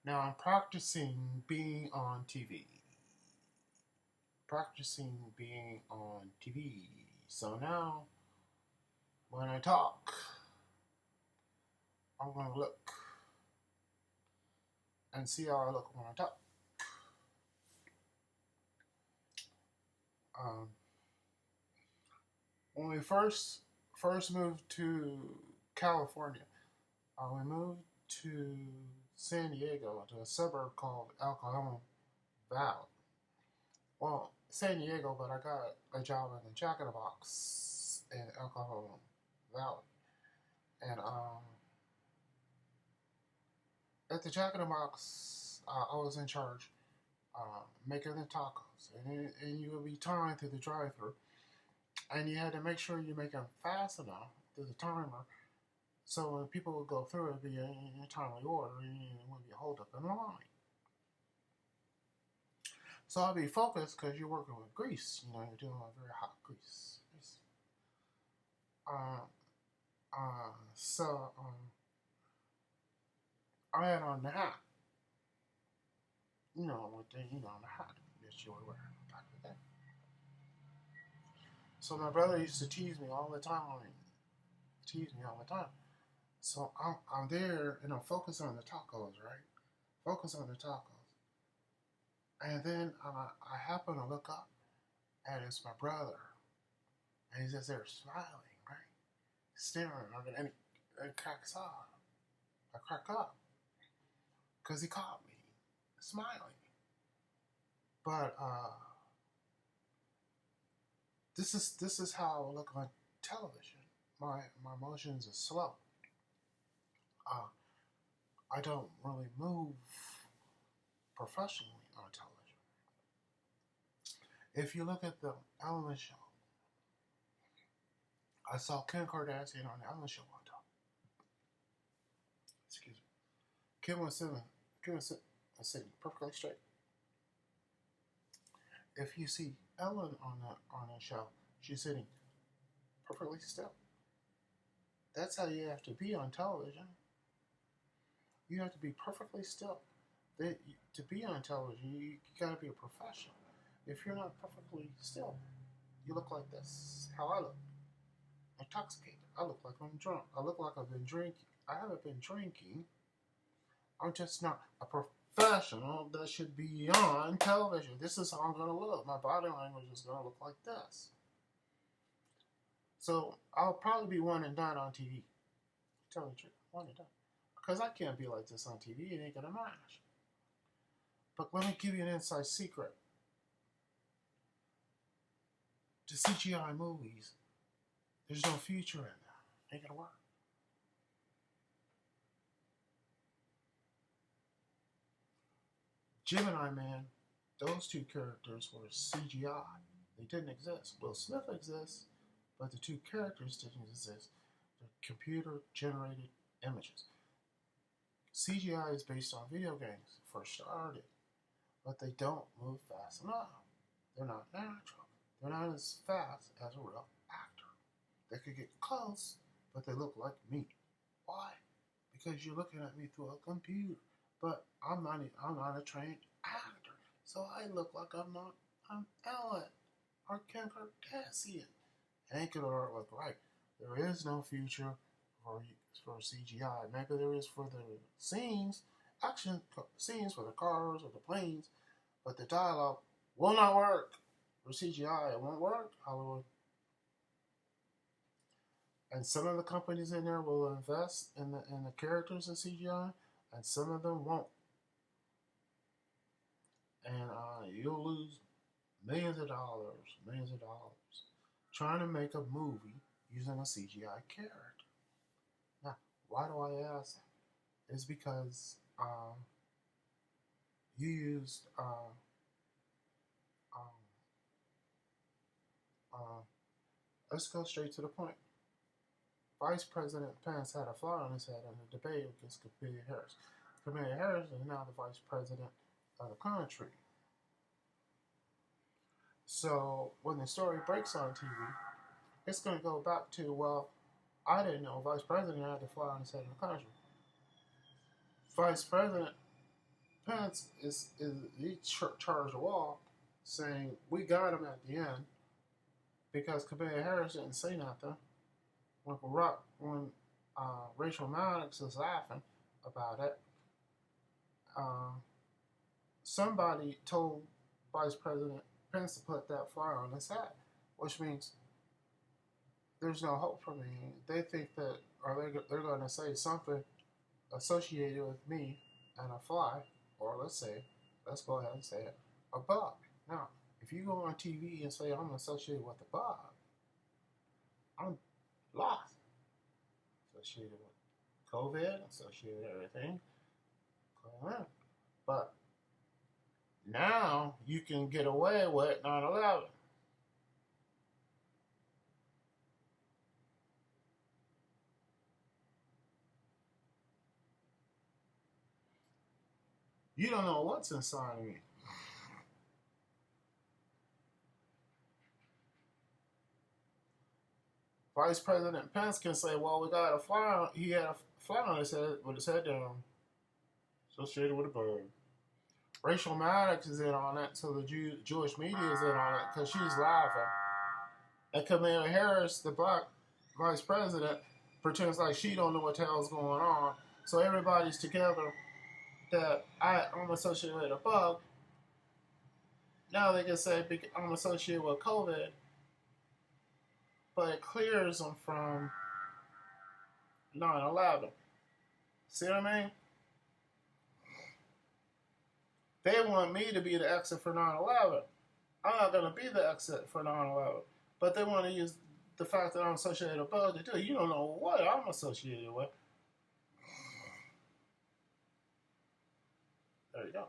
Now I'm practicing being on TV. Practicing being on TV. So now when I talk, I'm going to look and see how I look when I talk. Um, when we first moved to California, we moved to San Diego, to a suburb called El Cajon Valley. Well, San Diego, but I got a job in the Jack in the Box in El Cajon Valley, and at the Jack in the Box, I was in charge making the tacos, and you would be timed through the drive-through, and you had to make sure you make them fast enough through the timer, so when people would go through, it'd be in a timely order, and it wouldn't be a hold up in line. So I'd be focused because you're working with grease. You know, you're dealing with very hot grease. Uh, so I had on the hat. You know, with the hat that you were wearing back in the day. So my brother used to tease me all the time. Tease me all the time. So I'm there and I'm focused on the tacos, right? Focus on the tacos. And then I happen to look up and it's my brother. And he's just there smiling, right? Staring at me. And he cracks up. I crack up because he caught me smiling. But this is how I look on television. My emotions are slow. Uh, I don't really move professionally on television. If you look at the Ellen Show, I saw Kim Kardashian on the Ellen Show one time. Excuse me. Kim was sitting. Sitting perfectly straight. If you see Ellen on the show, she's sitting perfectly still. That's how you have to be on television. You have to be perfectly still. To be on television, you got to be a professional. If you're not perfectly still, you look like this. How I look, intoxicated. I look like I'm drunk. I look like I've been drinking. I haven't been drinking. I'm just not a professional that should be on television. This is how I'm going to look. My body language is going to look like this. So I'll probably be one and done on TV. Tell you the truth, one and done. Because I can't be like this on TV. It ain't going to match. But let me give you an inside secret. The CGI movies, there's no future in that. Ain't going to work. Gemini Man, those two characters were CGI. They didn't exist. Will Smith exists, but the two characters didn't exist. They're computer generated images. CGI is based on video games, first started, but they don't move fast enough. They're not natural. They're not as fast as a real actor. They could get close, but they look like me. Why? Because you're looking at me through a computer. But I'm not a trained actor. So I look like I'm Ellen or Kim Kardashian. Ain't gonna look right. There is no future for CGI. Maybe there is for the scenes, action scenes for the cars or the planes, but the dialogue will not work for CGI. It won't work, Hollywood. And some of the companies in there will invest in the characters in CGI, and some of them won't. And you'll lose millions of dollars, trying to make a movie using a CGI character. Now, why do I ask that? It's because you used um, uh, let's go straight to the point. Vice President Pence had a fly on his head in a debate against Kamala Harris. Kamala Harris is now the vice president of the country. So when the story breaks on TV, it's going to go back to, well, I didn't know vice president had to fly on his head in the country. Vice president Pence he charged the wall, saying we got him at the end because Kamala Harris didn't say nothing when Rachel Maddox was laughing about it. Uh, Somebody told Vice President Pence to put that flyer on his hat, which means there's no hope for me. They think that, or they're going to say something associated with me and a fly, or let's go ahead and say it, a bug. Now, if you go on TV and say I'm associated with a bug, I'm lost. Associated with COVID, associated with everything. But now you can get away with 9/11. You don't know what's inside of me. Vice President Pence can say, "Well, we got a fly. He had a fly on his head with his head down, associated with a bug." Rachel Maddox is in on it, so the Jewish media is in on it because she's laughing. And Kamala Harris, the black vice president, pretends like she don't know what the hell's going on. So everybody's together that I'm associated with a bug. Now they can say I'm associated with COVID, but it clears them from 9/11. See what I mean? They want me to be the exit for 9/11. I'm not going to be the exit for 9/11. But they want to use the fact that I'm associated with a bug to do it. You don't know what I'm associated with. There you go.